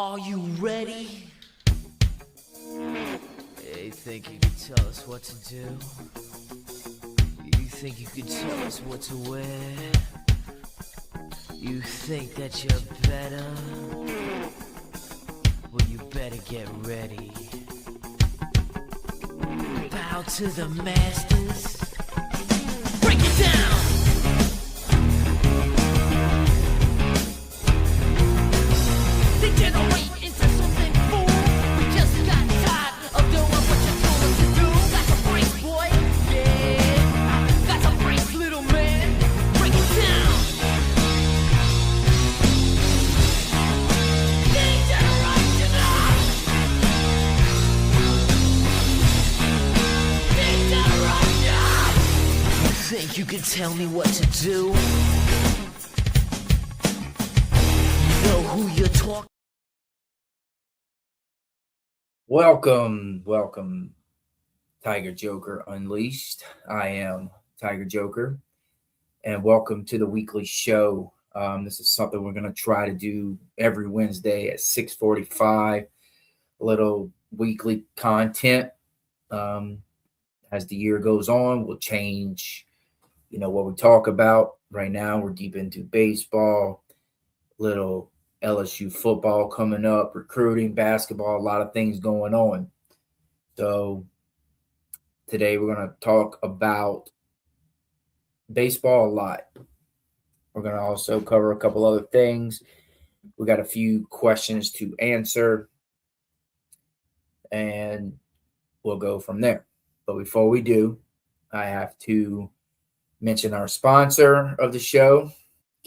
Are you ready? You think you can tell us what to do? You think you can tell us what to wear? You think that you're better? Well, you better get ready. Bow to the masters. Break it down! They generate into something fool. We just got tired of doing what you told us to do. Got some breaks, boy. Yeah. Got some breaks, little man. Break it down. They generate enough. They generate enough. You think you can tell me what to do? You know who you're talking. Welcome, Tiger Joker Unleashed. I am Tiger Joker, and welcome to the weekly show. This is something we're going to try to do every Wednesday at 6:45. A little weekly content. As the year goes on, we'll change, what we talk about. Right now, we're deep into baseball, little LSU football coming up, recruiting, basketball, a lot of things going on. So today we're going to talk about baseball a lot. We're going to also cover a couple other things. We got a few questions to answer, and we'll go from there. But before we do, I have to mention our sponsor of the show,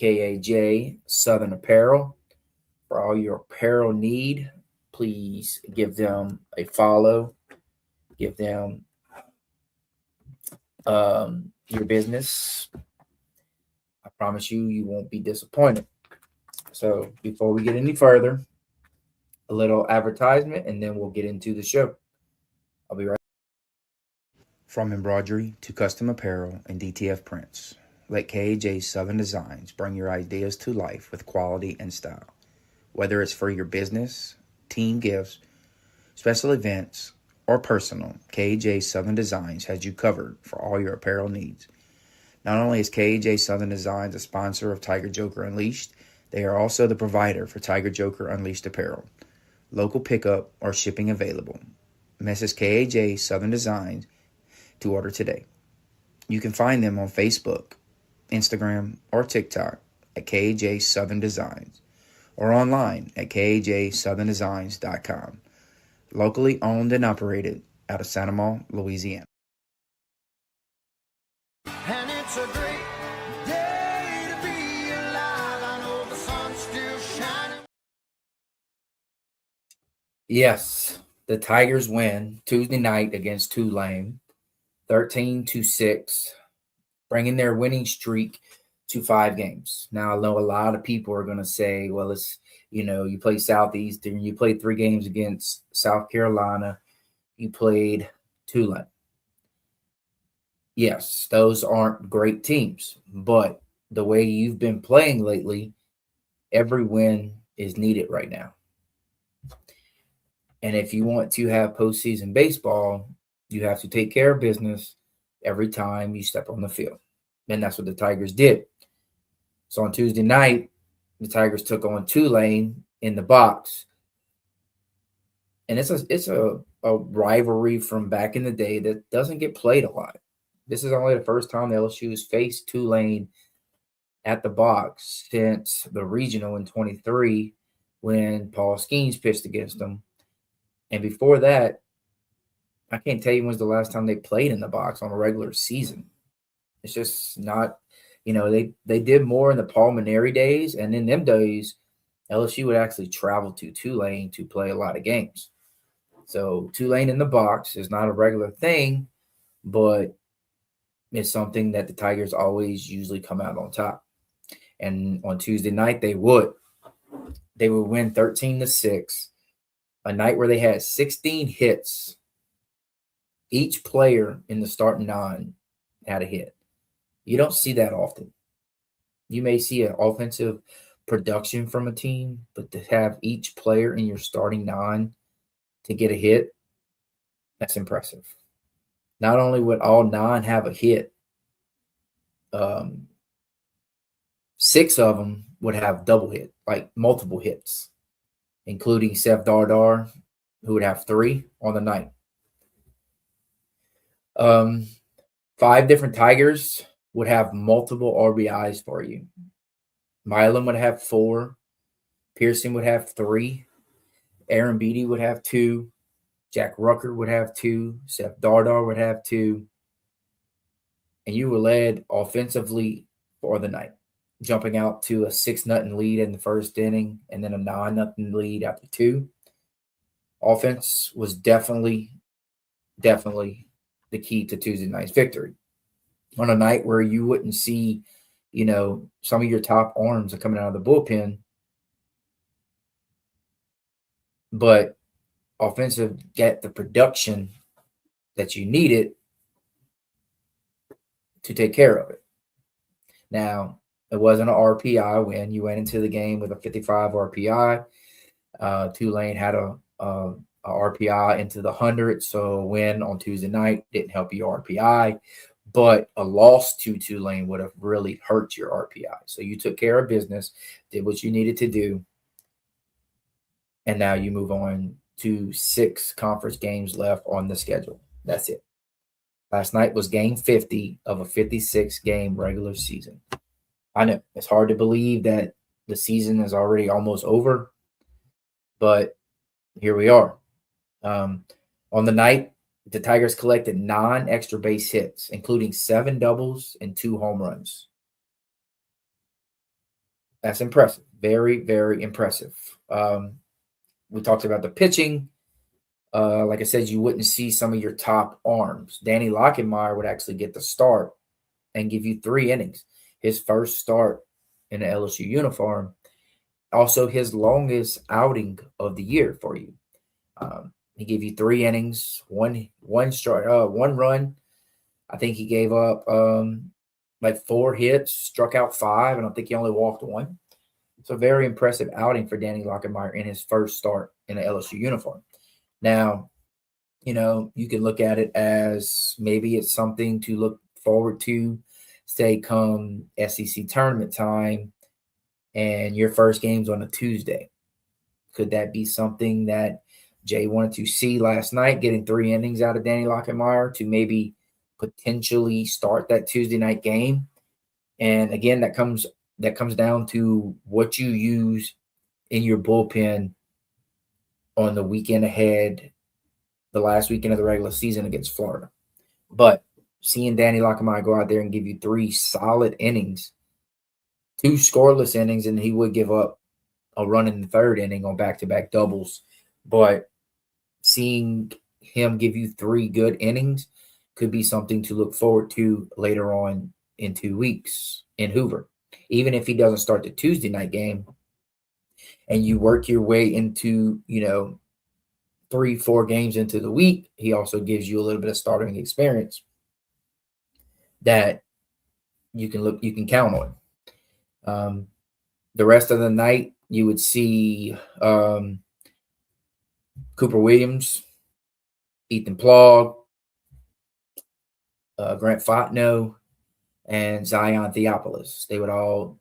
KAJ Southern Apparel. For all your apparel need, please give them a follow. Give them your business. I promise you won't be disappointed. So before we get any further, a little advertisement, and then we'll get into the show. I'll be right back. From embroidery to custom apparel and DTF prints, let KAJ Southern Designs bring your ideas to life with quality and style. Whether it's for your business, team gifts, special events, or personal, KAJ Southern Designs has you covered for all your apparel needs. Not only is KAJ Southern Designs a sponsor of Tiger Joker Unleashed, they are also the provider for Tiger Joker Unleashed apparel. Local pickup or shipping available. Message KAJ Southern Designs to order today. You can find them on Facebook, Instagram, or TikTok at KAJ Southern Designs, or online at kajsoutherndesigns.com. Locally owned and operated out of Santa Monica, Louisiana. And it's a great day to be alive. I know the sun's still shining. Yes, the Tigers win Tuesday night against Tulane, 13-6, bringing their winning streak to 5 games. Now, I know a lot of people are going to say, well, it's, you play Southeastern, you played 3 games against South Carolina, you played Tulane. Yes, those aren't great teams, but the way you've been playing lately, every win is needed right now. And if you want to have postseason baseball, you have to take care of business every time you step on the field. And that's what the Tigers did. So on Tuesday night, the Tigers took on Tulane in the box. And it's a rivalry from back in the day that doesn't get played a lot. This is only the first time the LSU has faced Tulane at the box since the regional in 23 when Paul Skeens pitched against them. And before that, I can't tell you when's the last time they played in the box on a regular season. It's just not, they did more in the Paul Maneri days. And in them days, LSU would actually travel to Tulane to play a lot of games. So Tulane in the box is not a regular thing, but it's something that the Tigers always usually come out on top. And on Tuesday night, they would win 13-6, a night where they had 16 hits. Each player in the starting 9 had a hit. You don't see that often. You may see an offensive production from a team, but to have each player in your starting 9 to get a hit, that's impressive. Not only would all 9 have a hit, 6 of them would have double hit, like multiple hits, including ther, who would have 3 on the night. 5 different Tigers would have multiple RBIs for you. Milam would have 4. Pearson would have 3. Aaron Beatty would have 2. Jack Rucker would have 2. ther would have 2. And you were led offensively for the night, jumping out to a 6-0 lead in the first inning and then a 9-0 lead after 2. Offense was definitely the key to Tuesday night's victory. On a night where you wouldn't see, some of your top arms are coming out of the bullpen, but offensive get the production that you needed to take care of it. Now, it wasn't an RPI win. You went into the game with a 55 RPI. Tulane had a RPI into the 100, so a win on Tuesday night didn't help your RPI, but a loss to Tulane would have really hurt your RPI. So you took care of business, did what you needed to do, and now you move on to 6 conference games left on the schedule. That's it. Last night was game 50 of a 56-game regular season. I know it's hard to believe that the season is already almost over, but here we are. On the night, the Tigers collected 9 extra base hits, including 7 doubles and 2 home runs. That's impressive. Very, very impressive. We talked about the pitching. Like I said, you wouldn't see some of your top arms. Danny Lockenmeyer would actually get the start and give you 3 innings. His first start in the LSU uniform. Also, his longest outing of the year for you. He gave you 3 innings, one run. I think he gave up 4 hits, struck out 5, and I think he only walked 1. It's a very impressive outing for Danny Lockenmeyer in his first start in the LSU uniform. Now, you can look at it as maybe it's something to look forward to, say, come SEC tournament time, and your first game's on a Tuesday. Could that be something that Jay wanted to see last night, getting 3 innings out of Danny Lockenmeyer to maybe potentially start that Tuesday night game? And again, that comes down to what you use in your bullpen on the weekend ahead, the last weekend of the regular season against Florida. But seeing Danny Lockenmeyer go out there and give you 3 solid innings, 2 scoreless innings, and he would give up a run in the 3rd inning on back-to-back doubles. But seeing him give you 3 good innings could be something to look forward to later on in 2 weeks in Hoover. Even if he doesn't start the Tuesday night game and you work your way into, 3-4 games into the week, he also gives you a little bit of starting experience that you can count on. The rest of the night, you would see Cooper Williams, Ethan Plaug, Grant Fontenot, and Zion Theopolis. They would all,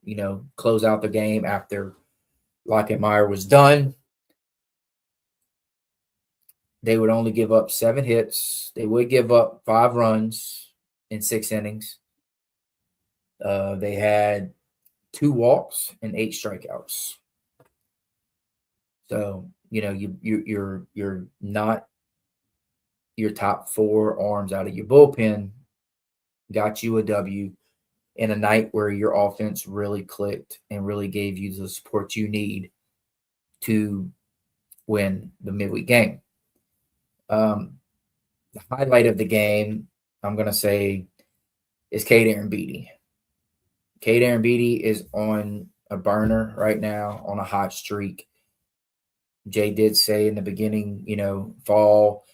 close out the game after Lockenmeyer was done. They would only give up 7 hits. They would give up 5 runs in 6 innings. They had 2 walks and 8 strikeouts. So, you're not your top 4 arms out of your bullpen got you a W in a night where your offense really clicked and really gave you the support you need to win the midweek game. The highlight of the game, I'm going to say, is Cade Aaron Beatty. Cade Aaron Beatty is on a burner right now, on a hot streak. Jay did say in the beginning, fall,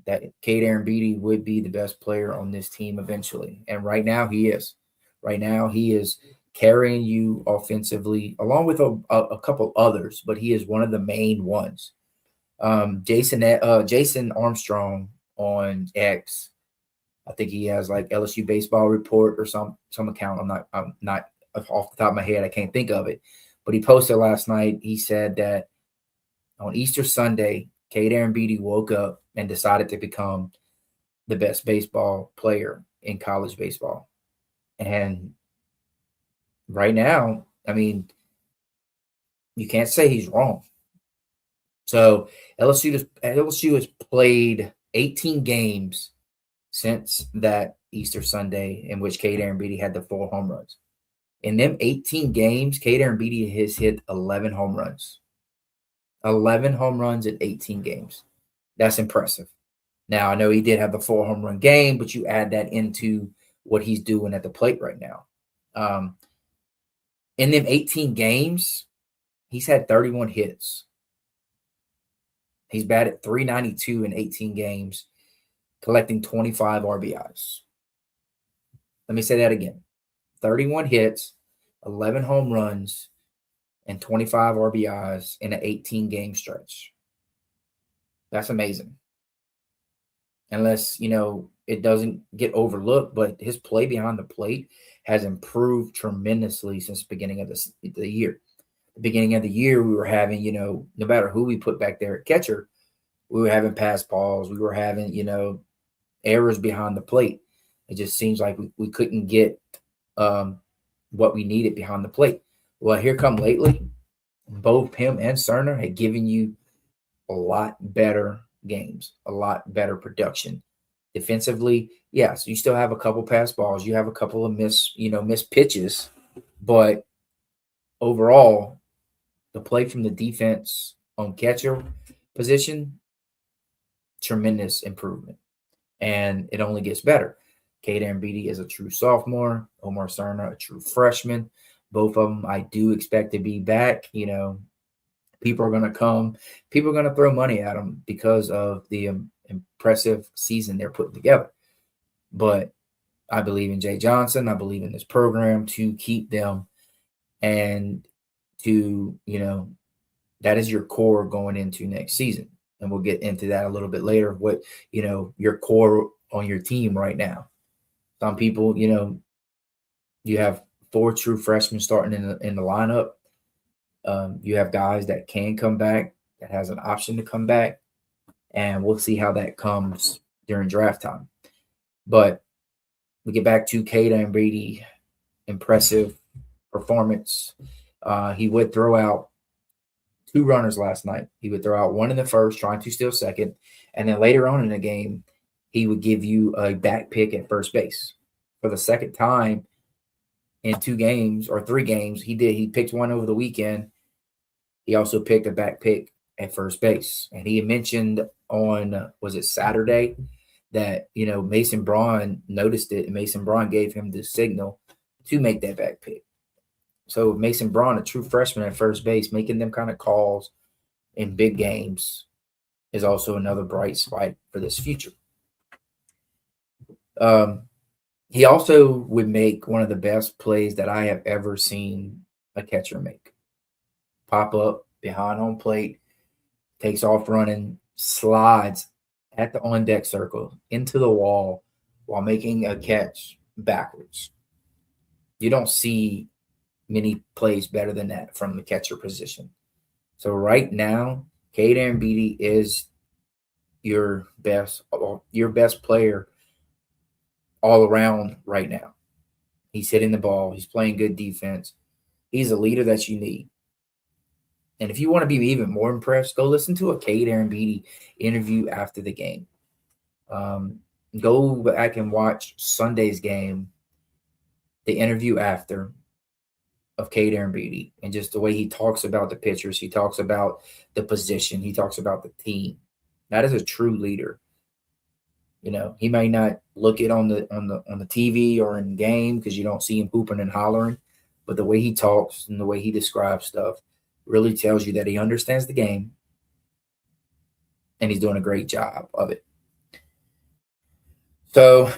that Cade Aaron Beatty would be the best player on this team eventually. And right now he is. Right now he is carrying you offensively, along with a couple others, but he is one of the main ones. Jason Armstrong on X, I think he has like LSU baseball report or some account. I'm not off the top of my head. I can't think of it, but he posted last night. He said that on Easter Sunday, Cade Beatty woke up and decided to become the best baseball player in college baseball. And right now, I mean, you can't say he's wrong. So LSU has played 18 games since that Easter Sunday in which Cade Beatty had the 4 home runs. In them 18 games, Cade Beatty has hit 11 home runs. 11 home runs in 18 games. That's impressive. Now, I know he did have the 4 home run game, but you add that into what he's doing at the plate right now. In them 18 games, he's had 31 hits. He's batted .392 in 18 games, collecting 25 RBIs. Let me say that again. 31 hits, 11 home runs, and 25 RBIs in an 18-game stretch. That's amazing. Unless, it doesn't get overlooked, but his play behind the plate has improved tremendously since the beginning of the year. The beginning of the year, we were having, no matter who we put back there at catcher, we were having pass balls. We were having, errors behind the plate. It just seems like we couldn't get what we needed behind the plate. Well, here come lately, both him and Cerner had given you a lot better games, a lot better production. Defensively, yes, you still have a couple pass balls. You have a couple of missed pitches, but overall, the play from the defense on catcher position, tremendous improvement. And it only gets better. Cade Beatty is a true sophomore. Omar Cerner, a true freshman. Both of them, I do expect to be back. People are going to come. People are going to throw money at them because of the impressive season they're putting together. But I believe in Jay Johnson. I believe in this program to keep them and to, that is your core going into next season. And we'll get into that a little bit later, what, your core on your team right now. Some people, you have 4 true freshmen starting in the lineup. You have guys that can come back, that has an option to come back, and we'll see how that comes during draft time. But we get back to Cade Beatty, impressive performance. He would throw out 2 runners last night. He would throw out 1 in the first, trying to steal second, and then later on in the game, he would give you a back pick at first base. For the second time in 2 games or 3 games, he picked 1 over the weekend. He also picked a back pick at first base. And he mentioned on, was it Saturday, that, Mason Braun noticed it, and Mason Braun gave him the signal to make that back pick. So Mason Braun, a true freshman at first base, making them kind of calls in big games is also another bright spot for this future. He also would make one of the best plays that I have ever seen a catcher make. Pop up behind home plate, takes off running, slides at the on-deck circle into the wall while making a catch backwards. You don't see many plays better than that from the catcher position. So right now, Cade Beatty is your best player all around right now. He's hitting the ball. He's playing good defense. He's a leader that you need. And if you want to be even more impressed, go listen to a Cade Beatty interview after the game. Go back and watch Sunday's game, the interview after of Cade Beatty, and just the way he talks about the pitchers. He talks about the position. He talks about the team. That is a true leader. He may not look it on the TV or in game because you don't see him hooping and hollering, but the way he talks and the way he describes stuff really tells you that he understands the game and he's doing a great job of it. So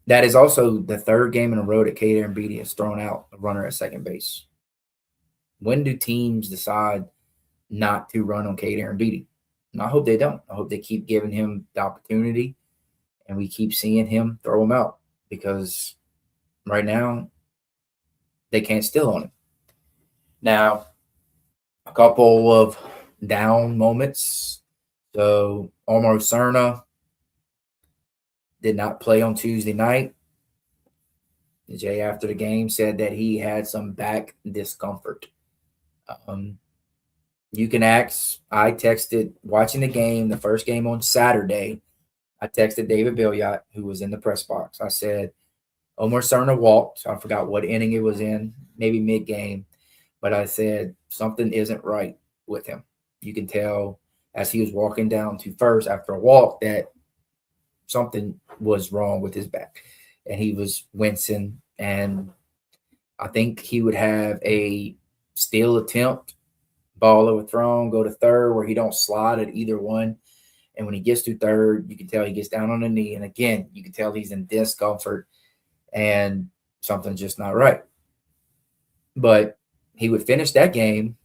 That is also the third game in a row that Kate Beatty has thrown out a runner at second base. When do teams decide not to run on Kate Beatty? And I hope they don't. I hope they keep giving him the opportunity and we keep seeing him throw him out because right now they can't steal on him. Now, a couple of down moments. So Omar Cerna did not play on Tuesday night. Jay, after the game, said that he had some back discomfort. You can ask. I texted watching the game, the first game on Saturday. I texted David Billiot, who was in the press box. I said, Omar Cerna walked. I forgot what inning it was in, maybe mid-game. But I said, something isn't right with him. You can tell as he was walking down to first after a walk that something was wrong with his back. And he was wincing. And I think he would have a steal attempt, ball overthrown, go to third where he don't slide at either one. And when he gets to third, you can tell he gets down on the knee. And again, you can tell he's in discomfort and something's just not right. But he would finish that game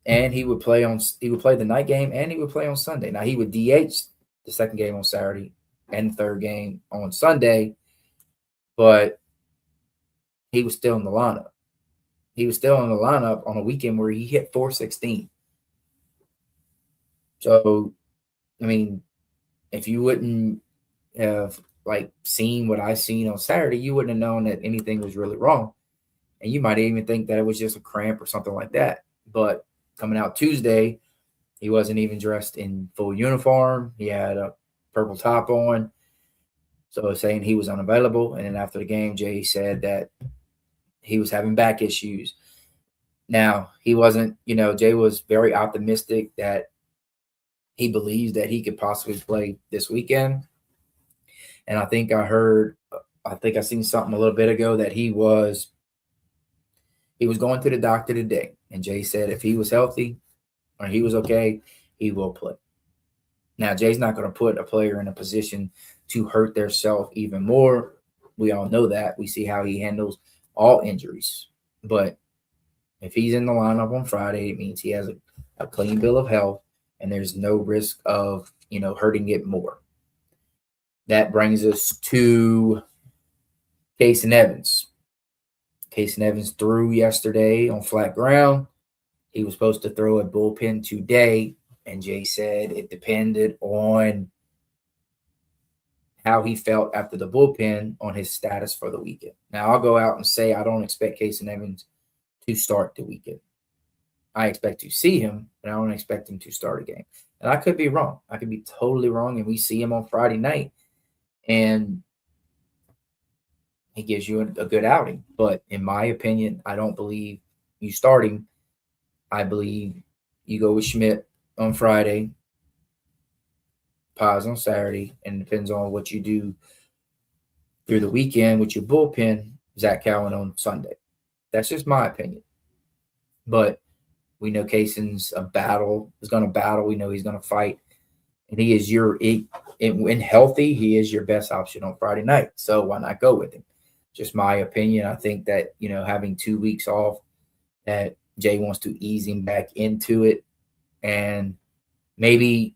and he would play the night game and he would play on Sunday. Now he would DH the second game on Saturday and the third game on Sunday, but he was still in the lineup. He was still in the lineup on a weekend where he hit 416. So, I mean, if you wouldn't have seen what I seen on Saturday, you wouldn't have known that anything was really wrong. And you might even think that it was just a cramp or something like that. But coming out Tuesday, he wasn't even dressed in full uniform. He had a purple top on. So saying he was unavailable. And then after the game, Jay said that he was having back issues. Now, he wasn't, Jay was very optimistic that he believes that he could possibly play this weekend. And I think I seen something a little bit ago that he was going to the doctor today. And Jay said if he was healthy or he was okay, he will play. Now, Jay's not going to put a player in a position to hurt themselves even more. We all know that. We see how he handles all injuries. But if he's in the lineup on Friday, it means he has a clean bill of health and there's no risk of, hurting it more. That brings us to Casey Evans. Casey Evans threw yesterday on flat ground. He was supposed to throw a bullpen today, and Jay said it depended on how he felt after the bullpen on his status for the weekend. Now, I'll go out and say I don't expect Casey Evans to start the weekend. I expect to see him, but I don't expect him to start a game. And I could be wrong. I could be totally wrong, and we see him on Friday night, and he gives you a good outing. But in my opinion, I don't believe you start him. I believe you go with Schmidt on Friday, Paz on Saturday, and it depends on what you do through the weekend with your bullpen, Zach Cowan on Sunday. That's just my opinion. But we know Kaysen's going to battle. We know he's going to fight. And he is when healthy, he is your best option on Friday night. So why not go with him? Just my opinion. I think that, having 2 weeks off, that Jay wants to ease him back into it. And maybe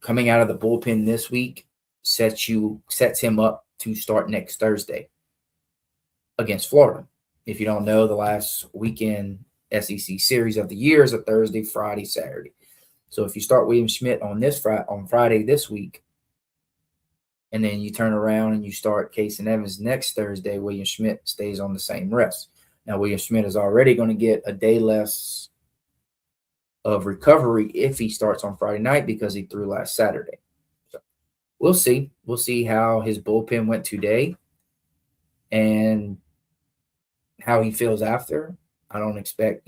coming out of the bullpen this week sets him up to start next Thursday against Florida. If you don't know, the last weekend SEC series of the year is a Thursday, Friday, Saturday. So if you start William Schmidt on Friday this week, and then you turn around and you start Casey Evans next Thursday, William Schmidt stays on the same rest. Now, William Schmidt is already going to get a day less of recovery if he starts on Friday night because he threw last Saturday. So we'll see. We'll see how his bullpen went today and how he feels after. I don't expect,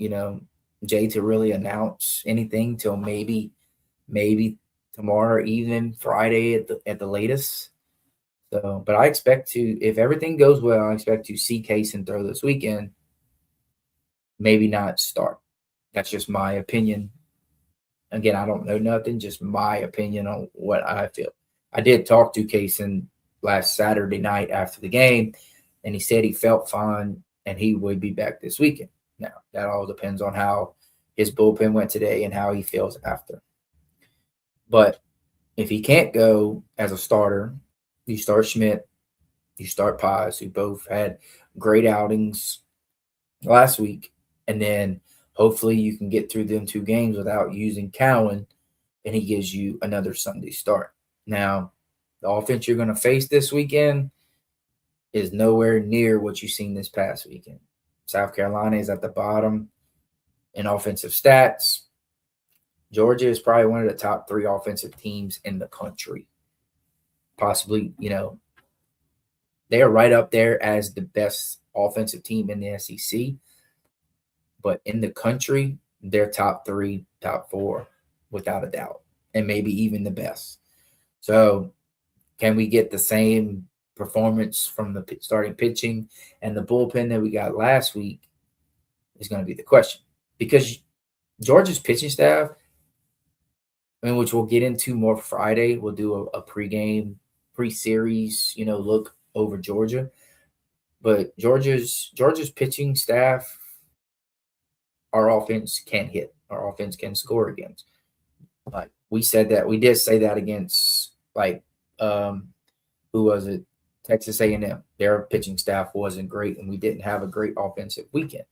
Jay to really announce anything till maybe tomorrow evening, Friday at the latest. So, but I expect to, if everything goes well, I expect to see Kaysen throw this weekend. Maybe not start. That's just my opinion. Again, I don't know nothing, just my opinion on what I feel. I did talk to Kaysen last Saturday night after the game, and he said he felt fine and he would be back this weekend. Now, that all depends on how his bullpen went today and how he feels after. But if he can't go as a starter, you start Schmidt, you start Paz, who both had great outings last week, and then hopefully you can get through them 2 games without using Cowan, and he gives you another Sunday start. Now, the offense you're going to face this weekend is nowhere near what you've seen this past weekend. South Carolina is at the bottom in offensive stats. Georgia is probably one of the top 3 offensive teams in the country. Possibly, they are right up there as the best offensive team in the SEC. But in the country, they're top 3, top 4, without a doubt, and maybe even the best. So can we get the same performance from the starting pitching and the bullpen that we got last week is going to be the question. Because Georgia's pitching staff, which we'll get into more Friday, we'll do a pregame, pre-series, look over Georgia. But Georgia's pitching staff, our offense can hit. Our offense can score against. Like we did say that against who was it? Texas A&M. Their pitching staff wasn't great, and we didn't have a great offensive weekend.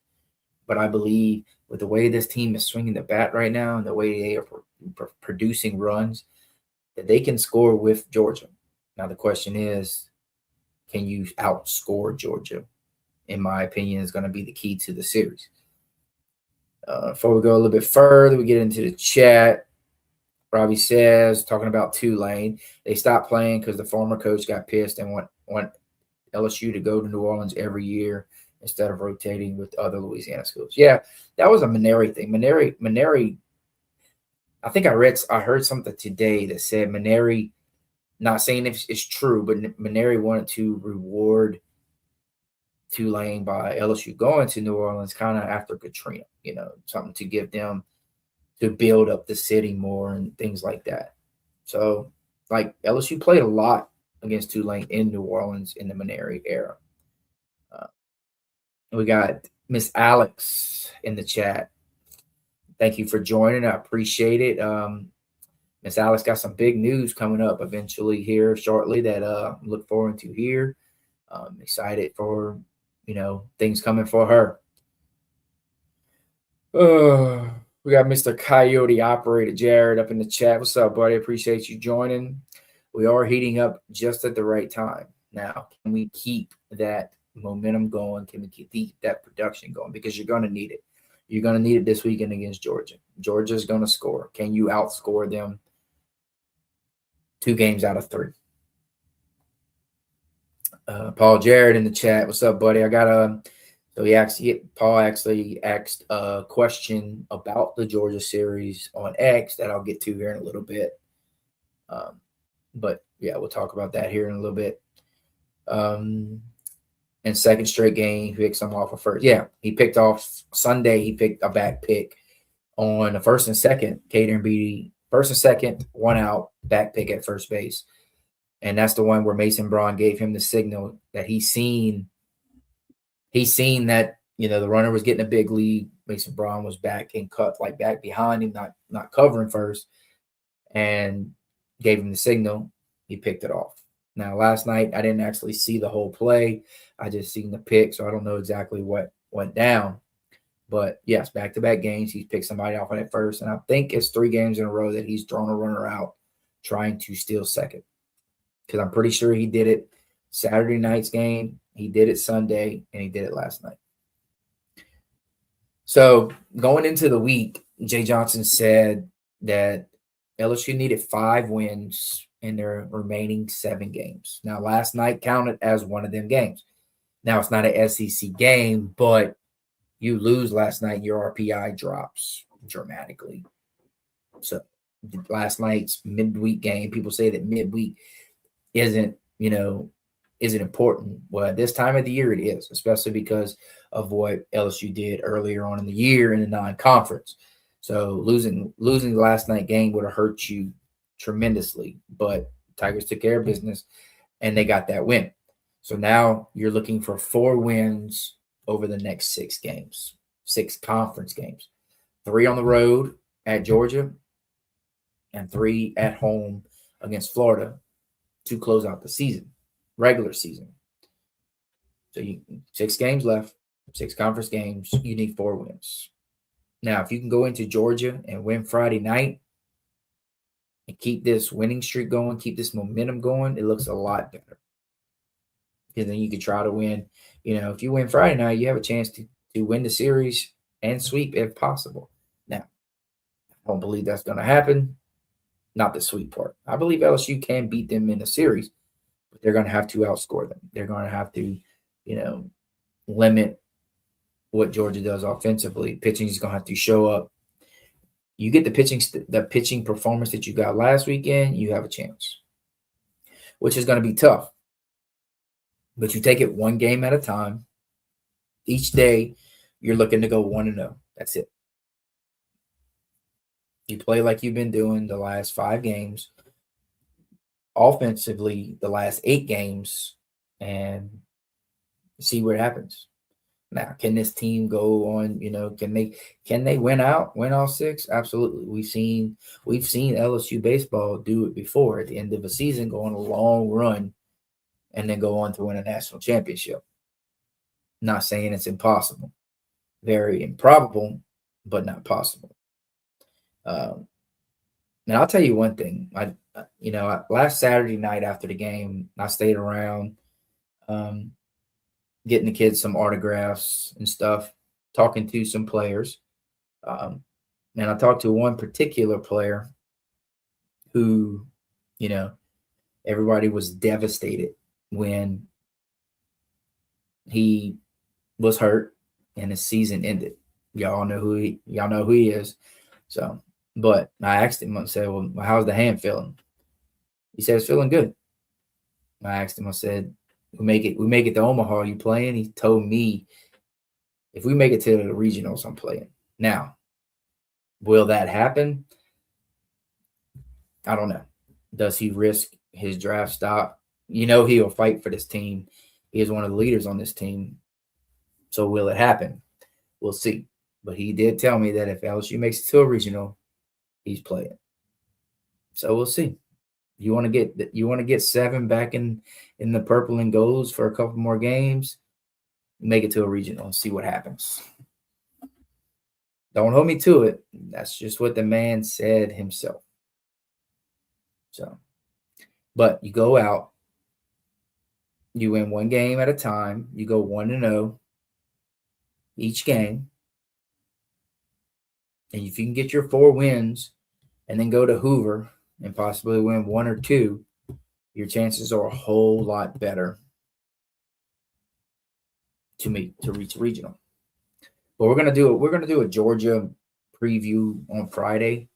But I believe with the way this team is swinging the bat right now and the way they are producing runs, that they can score with Georgia. Now the question is, can you outscore Georgia? In my opinion, is going to be the key to the series. Before we go a little bit further, we get into the chat. Robbie says, talking about Tulane, they stopped playing because the former coach got pissed and want LSU to go to New Orleans every year instead of rotating with other Louisiana schools. Yeah, that was a Maneri thing. Maneri, I think I heard something today that said Maneri, not saying if it's true, but Maneri wanted to reward Tulane by LSU going to New Orleans kind of after Katrina, something to give them to build up the city more and things like that. So, LSU played a lot against Tulane in New Orleans in the Maneri era. We got Miss Alex in the chat. Thank you for joining. I appreciate it. Miss Alex got some big news coming up eventually here shortly that I look forward to hear. I'm excited for, things coming for her. We got Mr. Coyote Operator Jared up in the chat. What's up, buddy? Appreciate you joining. We are heating up just at the right time. Now, can we keep that momentum going? Can we keep that production going? Because you're going to need it. You're going to need it this weekend against Georgia. Georgia's going to score. Can you outscore them 2 games out of 3? Paul Jared in the chat. What's up, buddy? I got Paul actually asked a question about the Georgia series on X that I'll get to here in a little bit. But yeah, we'll talk about that here in a little bit. And second straight game, he picks him off of first. Yeah, he picked off Sunday. He picked a back pick on the first and second. Cater Beatty, first and second, 1 out, back pick at first base. And that's the one where Mason Braun gave him the signal that he's seen that, the runner was getting a big lead. Mason Braun was back and cut back behind him, not covering first, and gave him the signal. He picked it off. Now, last night, I didn't actually see the whole play. I just seen the pick, so I don't know exactly what went down. But, yes, back-to-back games, he's picked somebody off at first, and I think it's 3 games in a row that he's thrown a runner out trying to steal second. Because I'm pretty sure he did it Saturday night's game, he did it Sunday, and he did it last night. So, going into the week, Jay Johnson said that LSU needed 5 wins in their remaining 7 games. Now, last night counted as one of them games. Now, it's not an SEC game, but you lose last night, your RPI drops dramatically. So, last night's midweek game, people say that midweek isn't important. Well, at this time of the year, it is, especially because of what LSU did earlier on in the year in the non-conference. So losing the last night game would have hurt you tremendously. But Tigers took care of business, and they got that win. So now you're looking for 4 wins over the next 6 games, 6 conference games, 3 on the road at Georgia, and 3 at home against Florida to close out the season, regular season. So 6 games left, 6 conference games. You need 4 wins. Now, if you can go into Georgia and win Friday night and keep this winning streak going, keep this momentum going, it looks a lot better. Because then you could try to win. If you win Friday night, you have a chance to win the series and sweep if possible. Now, I don't believe that's going to happen. Not the sweep part. I believe LSU can beat them in a series, but they're going to have to outscore them. They're going to have to, limit what Georgia does offensively. Pitching is going to have to show up. You get the pitching performance that you got last weekend, you have a chance, which is going to be tough. But you take it one game at a time. Each day, you're looking to go 1-0. That's it. You play like you've been doing the last 5 games, offensively the last 8 games, and see what happens. Now, can this team go on? Can they win all 6? Absolutely. We've seen LSU baseball do it before at the end of a season, go on a long run, and then go on to win a national championship. Not saying it's impossible. Very improbable, but not possible. And I'll tell you one thing. Last Saturday night after the game, I stayed around getting the kids some autographs and stuff, talking to some players. And I talked to one particular player who, everybody was devastated when he was hurt and his season ended. Y'all know who he is. So, but I asked him, I said, well, how's the hand feeling? He said, it's feeling good. I asked him, I said, we make it to Omaha, you playing? He told me, if we make it to the regionals, I'm playing. Now, will that happen? I don't know. Does he risk his draft stock? He'll fight for this team. He is one of the leaders on this team. So will it happen? We'll see. But he did tell me that if LSU makes it to a regional, he's playing. So we'll see. You want to get 7 back in the purple and golds for a couple more games, make it to a regional and see what happens. Don't hold me to it. That's just what the man said himself. So, but you go out, you win 1 game at a time, you go 1-0 each game. And if you can get your 4 wins and then go to Hoover and possibly win 1 or 2, your chances are a whole lot better to reach regional. But we're gonna do a Georgia preview on Friday.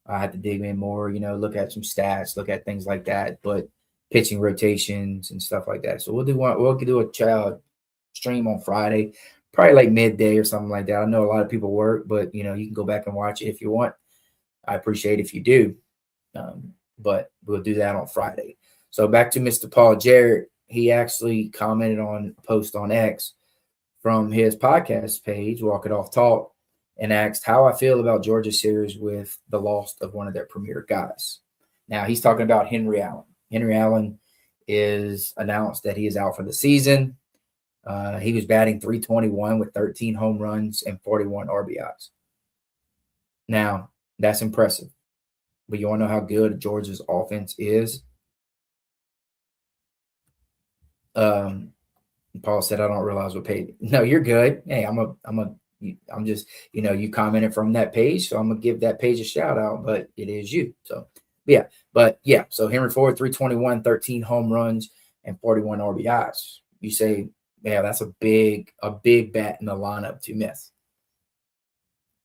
I have to dig in more, look at some stats, look at things like that, but pitching rotations and stuff like that. So we'll do a child stream on Friday, probably like midday or something like that. I know a lot of people work, but you can go back and watch it if you want. I appreciate if you do. But we'll do that on Friday. So back to Mr. Paul Jarrett. He actually commented on a post on X from his podcast page, Walk It Off Talk, and asked how I feel about Georgia series with the loss of one of their premier guys. Now, he's talking about Henry Allen. Henry Allen is announced that he is out for the season. He was batting .321 with 13 home runs and 41 RBIs. Now, that's impressive. But you want to know how good Georgia's offense is? Paul said, I don't realize what page. No, you're good. Hey, I'm just, you commented from that page, so I'm going to give that page a shout out, but it is you. So, yeah. So Henry Ford, .321, 13 home runs, and 41 RBIs. You say, yeah, that's a big bat in the lineup to miss.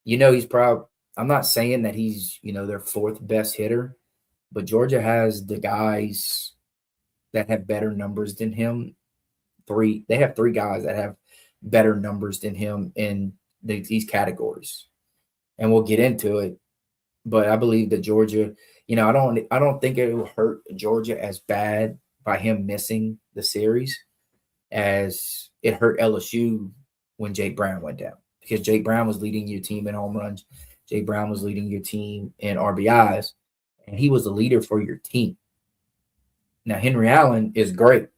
He's probably, I'm not saying that he's, their 4th best hitter, but Georgia has the guys that have better numbers than him. They have 3 guys that have better numbers than him in these categories. And we'll get into it. but I believe that Georgia, I don't think it will hurt Georgia as bad by him missing the series as it hurt LSU when Jake Brown went down, because Jake Brown was leading your team in home runs. Jake Brown was leading your team in RBIs, and he was the leader for your team. Now, Henry Allen is great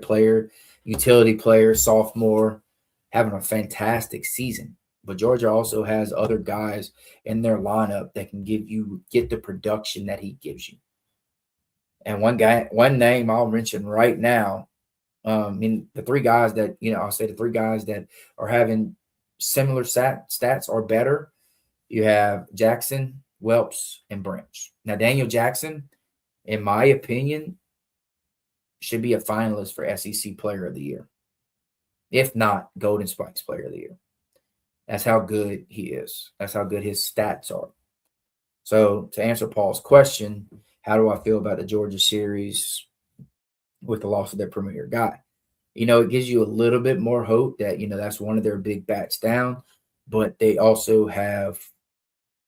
player, utility player, sophomore, having a fantastic season. But Georgia also has other guys in their lineup that can get the production that he gives you. And one name I'll mention right now, the three guys that, I'll say the three guys that are having similar stats or better. You have Jackson, Welps, and Branch. Now, Daniel Jackson, in my opinion, should be a finalist for SEC Player of the Year, if not Golden Spikes Player of the Year. That's how good he is. That's how good his stats are. So to answer Paul's question, how do I feel about the Georgia series with the loss of their premier guy? It gives you a little bit more hope that, that's one of their big bats down, but they also have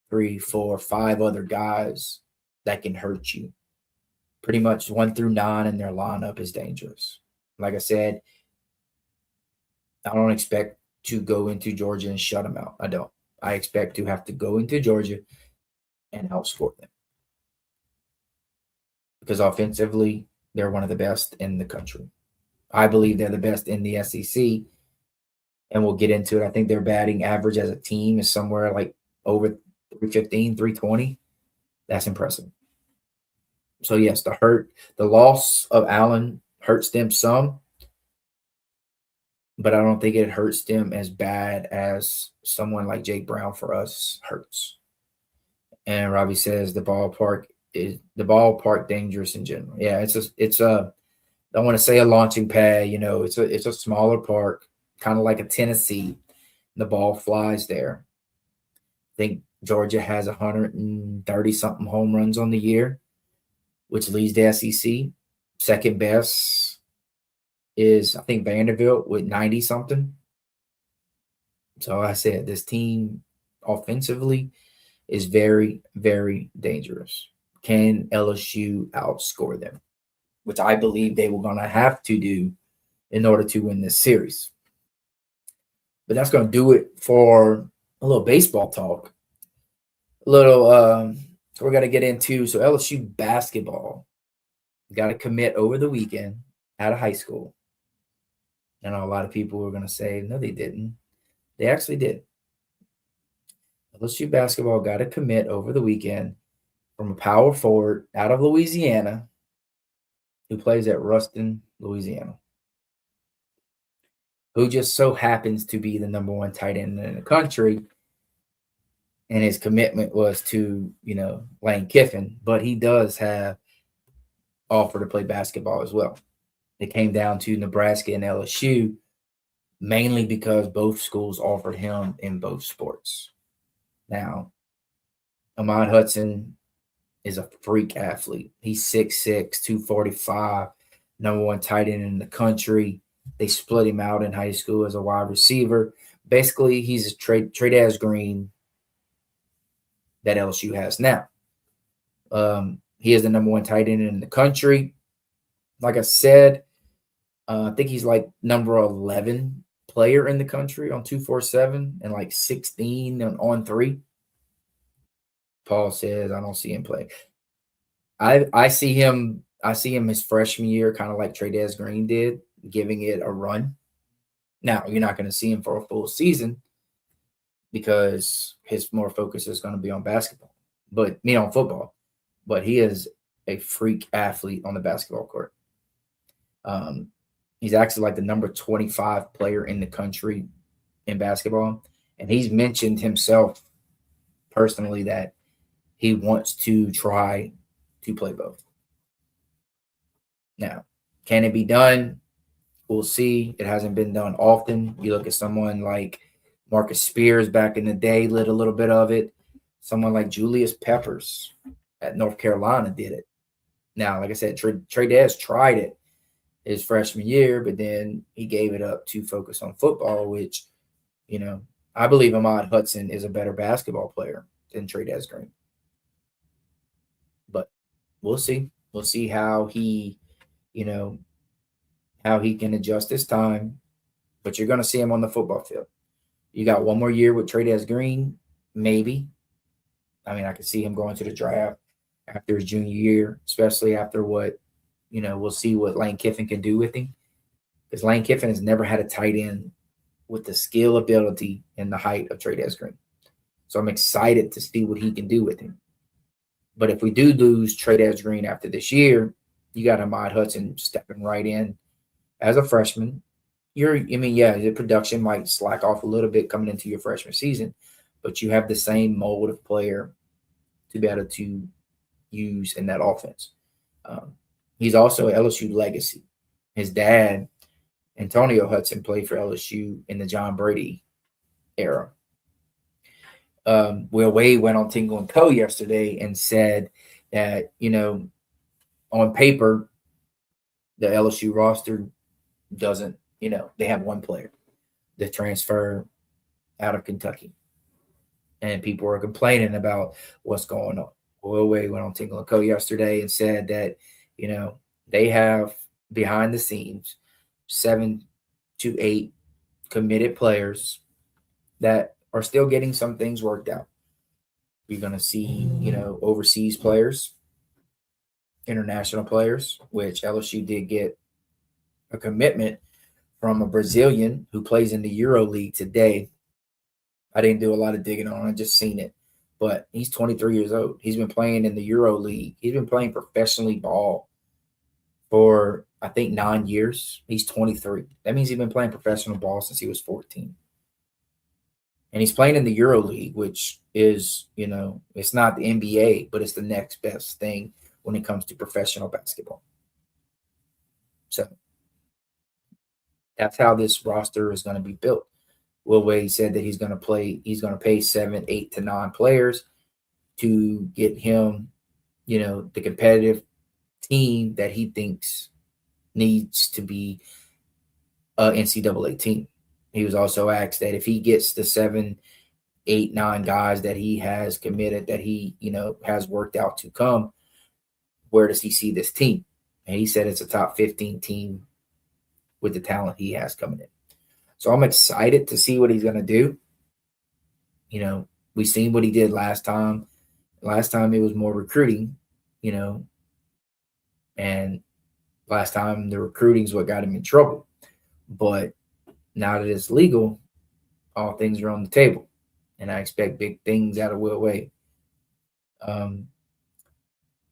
3, 4, 5 other guys that can hurt you. Pretty much 1 through 9 in their lineup is dangerous. Like I said, I don't expect to go into Georgia and shut them out. I don't. I expect to have to go into Georgia and outscore them, because offensively, they're one of the best in the country. I believe they're the best in the SEC, and we'll get into it. I think their batting average as a team is somewhere like over 315, 320. That's impressive. So, yes, the loss of Allen hurts them some, but I don't think it hurts them as bad as someone like Jake Brown for us hurts. And Robbie says the ballpark dangerous in general. Yeah, it's a I want to say a launching pad. It's a smaller park, kind of like a Tennessee. The ball flies there. I think Georgia has 130 something home runs on the year, which leads the SEC. Second best is, I think, Vanderbilt with 90 something. So I said this team offensively is very, very dangerous. Can LSU outscore them? Which I believe they were going to have to do in order to win this series. But that's going to do it for a little baseball talk. So we're going to get into, so LSU basketball got to commit over the weekend out of high school. I know a lot of people are going to say, no, they didn't. They actually did. LSU basketball got to commit over the weekend from a power forward out of Louisiana who plays at Ruston, Louisiana, who just so happens to be the number 1 tight end in the country. And his commitment was to, Lane Kiffin, but he does have offer to play basketball as well. It came down to Nebraska and LSU, mainly because both schools offered him in both sports. Now, Ahmad Hudson is a freak athlete. He's 6'6", 245, number 1 tight end in the country. They split him out in high school as a wide receiver. Basically, he's a Trey Green that LSU has now. He is the number 1 tight end in the country. Like I said, I think he's like number 11 player in the country on 247 and like 16 on 3. Paul says, I don't see him play. I see him his freshman year, kind of like Trey Green did, giving it a run. Now, you're not going to see him for a full season because his more focus is going to be on basketball, on football. But he is a freak athlete on the basketball court. He's actually like the number 25 player in the country in basketball. And he's mentioned himself personally that he wants to try to play both. Now, can it be done? We'll see. It hasn't been done often. You look at someone like Marcus Spears back in the day, lit a little bit of it. Someone like Julius Peppers at North Carolina did it. Now, like I said, Trey Dez tried it his freshman year, but then he gave it up to focus on football, which, I believe Ahmad Hudson is a better basketball player than Trey Green. we'll see. We'll see how he, you know, how he can adjust his time. But you're going to see him on the football field. You got one more year with Trey Green, maybe. I mean, I could see him going to the draft after his junior year, especially after what, we'll see what Lane Kiffin can do with him. Because Lane Kiffin has never had a tight end with the skill, ability, and the height of Trey Green. So I'm excited to see what he can do with him. But if we do lose Trey Green after this year, you got Ahmad Hudson stepping right in as a freshman. The production might slack off a little bit coming into your freshman season, but you have the same mold of player to be able to use in that offense. He's also an LSU legacy. His dad, Antonio Hudson, played for LSU in the John Brady era. Will Wade went on Tingle and Co. yesterday and said that, on paper, the LSU roster doesn't, they have one player that transfer out of Kentucky. And people are complaining about what's going on. Will Wade went on Tingle and Co. yesterday and said that, they have behind the scenes 7 to 8 committed players that are still getting some things worked out. You're going to see, overseas players, international players, which LSU did get a commitment from a Brazilian who plays in the Euro League today. I didn't do a lot of digging on it, I just seen it. But he's 23 years old. He's been playing in the Euro League. He's been playing professionally ball for, I think, 9 years. He's 23. That means he's been playing professional ball since he was 14. And he's playing in the Euro League, which is, it's not the NBA, but it's the next best thing when it comes to professional basketball. So that's how this roster is going to be built. Will Wade said that he's going to pay 7, 8 to 9 players to get him, the competitive team that he thinks needs to be an NCAA team. He was also asked that if he gets the 7, 8, 9 guys that he has committed, that he, has worked out to come, where does he see this team? And he said it's a top 15 team with the talent he has coming in. So I'm excited to see what he's going to do. We've seen what he did last time. Last time it was more recruiting, and last time the recruiting is what got him in trouble. But now that it's legal, all things are on the table. And I expect big things out of Will Wade. And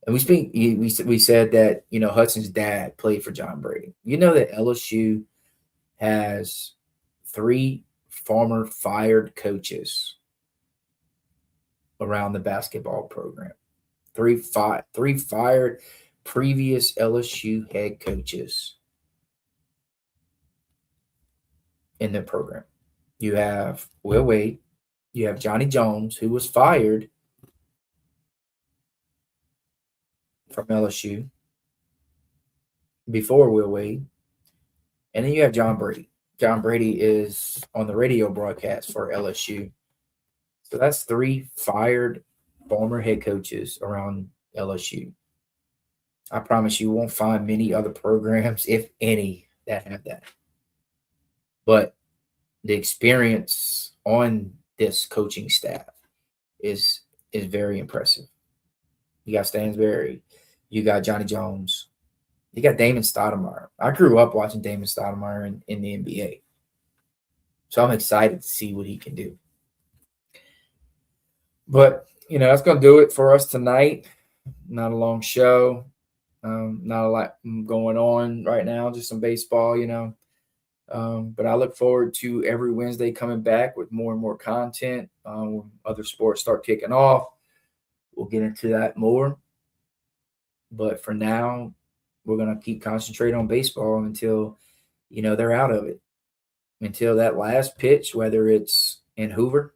we said that, Hudson's dad played for John Brady. You know that LSU has 3 former fired coaches around the basketball program. 3 fired previous LSU head coaches in the program. You have Will Wade. You have Johnny Jones, who was fired from LSU before Will Wade. And then you have John Brady. John Brady is on the radio broadcast for LSU. So that's 3 fired former head coaches around LSU. I promise you won't find many other programs, if any, that have that. But the experience on this coaching staff is very impressive. You got Stansberry. You got Johnny Jones. You got Damon Stoudemire. I grew up watching Damon Stoudemire in the NBA. So I'm excited to see what he can do. But, that's going to do it for us tonight. Not a long show. Not a lot going on right now. Just some baseball, But I look forward to every Wednesday coming back with more and more content. When other sports start kicking off, we'll get into that more. But for now, we're going to keep concentrating on baseball until, they're out of it. Until that last pitch, whether it's in Hoover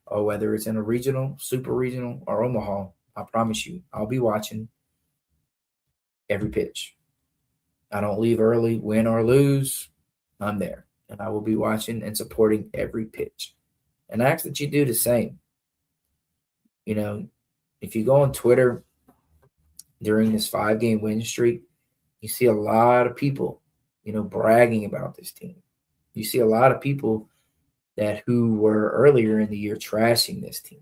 or whether it's in a regional, super regional, or Omaha, I promise you, I'll be watching every pitch. I don't leave early, win or lose. I'm there, and I will be watching and supporting every pitch. And I ask that you do the same. If you go on Twitter during this 5-game win streak, you see a lot of people, bragging about this team. You see a lot of people who were earlier in the year trashing this team.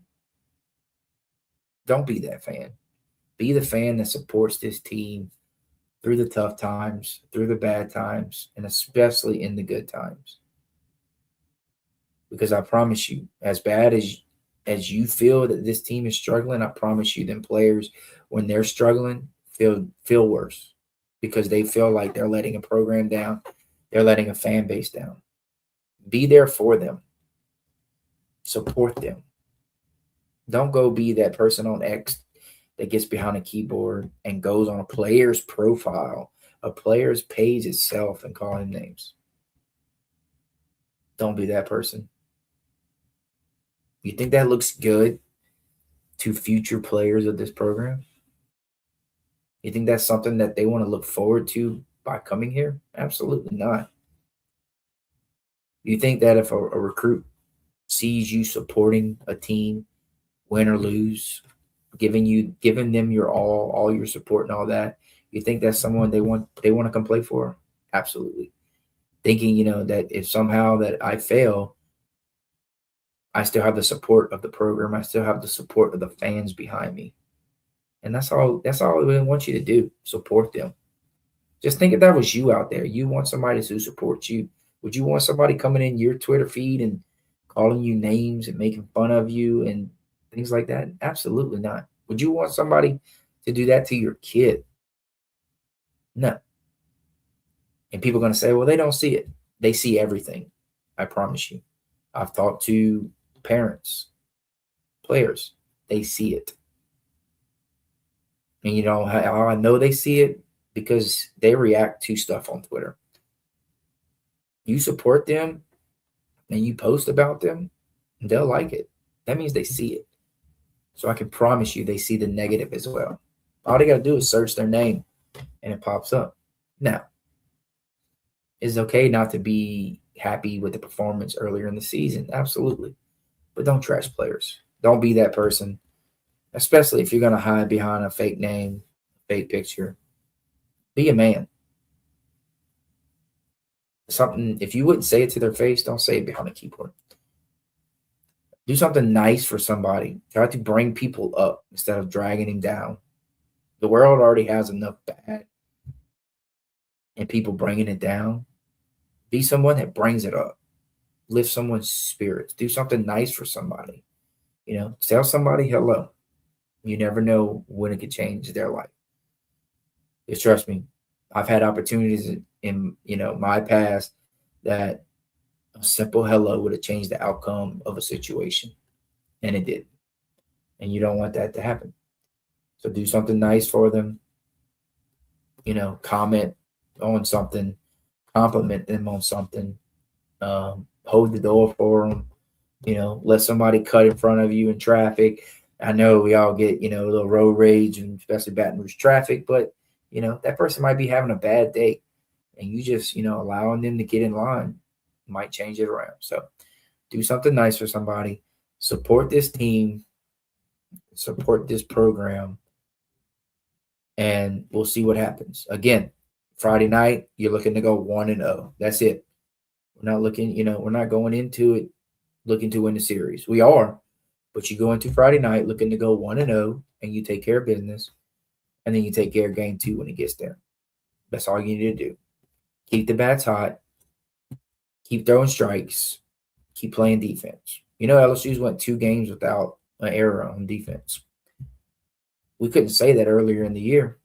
Don't be that fan. Be the fan that supports this team through the tough times, through the bad times, and especially in the good times. Because I promise you, as bad as you feel that this team is struggling, I promise you, them players, when they're struggling, feel worse because they feel like they're letting a program down, they're letting a fan base down. Be there for them. Support them. Don't go be that person on X that gets behind a keyboard and goes on a player's profile, a player's page itself, and call him names. Don't be that person. You think that looks good to future players of this program? You think that's something that they want to look forward to by coming here? Absolutely not. You think that if a recruit sees you supporting a team, win or lose, giving them your all your support and all that, you think that's someone they want to come play for? Absolutely. Thinking, that if somehow that I fail, I still have the support of the program. I still have the support of the fans behind me. And that's all we want you to do. Support them. Just think if that was you out there. You want somebody to support you. Would you want somebody coming in your Twitter feed and calling you names and making fun of you and things like that? Absolutely not. Would you want somebody to do that to your kid? No. And people are going to say, well, they don't see it. They see everything. I promise you. I've talked to parents, players. They see it. And how I know they see it? Because they react to stuff on Twitter. You support them and you post about them, they'll like it. That means they see it. So I can promise you they see the negative as well. All they got to do is search their name and it pops up. Now, it's okay not to be happy with the performance earlier in the season. Absolutely. But don't trash players. Don't be that person, especially if you're going to hide behind a fake name, fake picture. Be a man. If you wouldn't say it to their face, don't say it behind a keyboard. Do something nice for somebody. Try to bring people up instead of dragging them down. The world already has enough bad and people bringing it down. Be someone that brings it up. Lift someone's spirits. Do something nice for somebody. Tell somebody hello. You never know when it could change their life. Just trust me. I've had opportunities in my past that a simple hello would have changed the outcome of a situation, and it did. And you don't want that to happen. So do something nice for them. Comment on something, compliment them on something, hold the door for them. Let somebody cut in front of you in traffic. I know we all get a little road rage, and especially Baton Rouge traffic, but that person might be having a bad day, and you just allowing them to get in line might change it around. So do something nice for somebody. Support this team. Support this program. And we'll see what happens. Again, Friday night, you're looking to go 1-0. That's it. We're not looking, we're not going into it looking to win the series. We are, but you go into Friday night looking to go 1-0, and you take care of business, and then you take care of game 2 when it gets there. That's all you need to do. Keep the bats hot. Keep throwing strikes. Keep playing defense. LSU's went 2 games without an error on defense. We couldn't say that earlier in the year,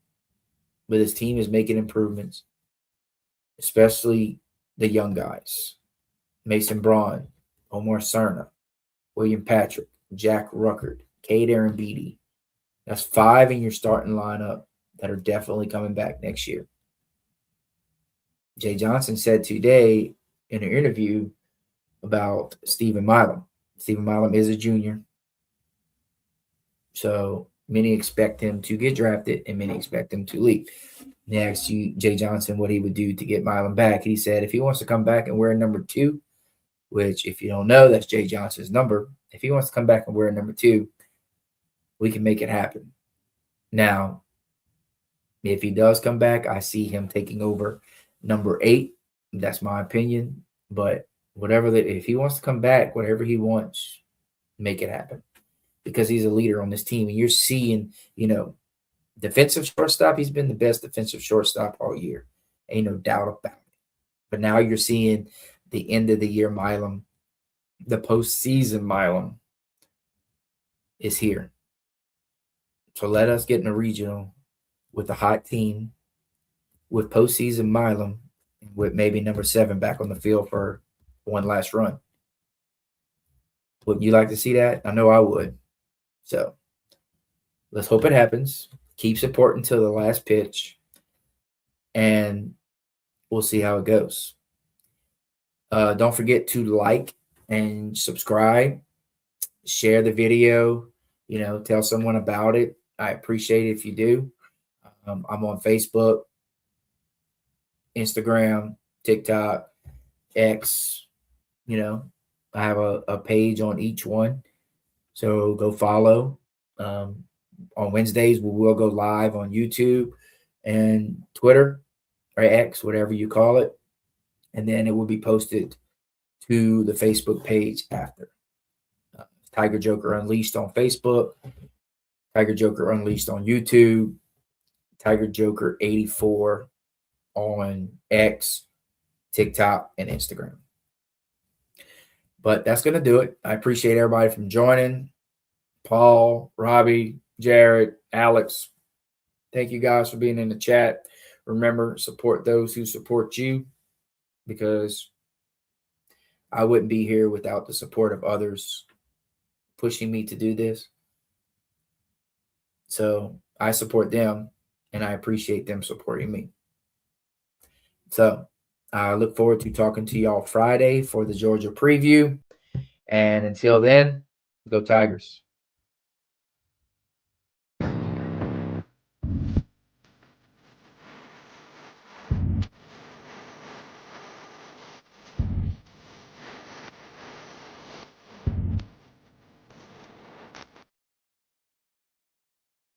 but this team is making improvements, especially the young guys. Mason Braun, Omar Cerna, William Patrick, Jack Ruckert, Cade Aaron Beatty. That's 5 in your starting lineup that are definitely coming back next year. Jay Johnson said today in an interview about Stephen Milam. Stephen Milam is a junior. So many expect him to get drafted and many expect him to leave. They asked Jay Johnson what he would do to get Milam back. He said if he wants to come back and wear number 2, which if you don't know, that's Jay Johnson's number. If he wants to come back and wear number 2, we can make it happen. Now, If he does come back, I see him taking over number 8. That's my opinion. But if he wants to come back, whatever he wants, make it happen. Because he's a leader on this team. And you're seeing, defensive shortstop, he's been the best defensive shortstop all year. Ain't no doubt about it. But now you're seeing the end of the year Milam, the postseason Milam is here. So let us get in a regional with a hot team, with postseason Milam, with maybe number 7 back on the field for one last run. Wouldn't you like to see that? I know I would. So let's hope it happens. Keep supporting till the last pitch, and we'll see how it goes. Don't forget to like and subscribe. Share the video. Tell someone about it. I appreciate it if you do. I'm on Facebook, Instagram, TikTok, X. I have a page on each one. So go follow. On Wednesdays, we will go live on YouTube and Twitter or X, whatever you call it. And then it will be posted to the Facebook page after. Tiger Joker Unleashed on Facebook, Tiger Joker Unleashed on YouTube, Tiger Joker 84 on X, TikTok, and Instagram. But that's going to do it. I appreciate everybody from joining. Paul, Robbie, Jared, Alex. Thank you guys for being in the chat. Remember, support those who support you, because I wouldn't be here without the support of others pushing me to do this. So I support them, and I appreciate them supporting me. So I look forward to talking to y'all Friday for the Georgia preview. And until then, go Tigers.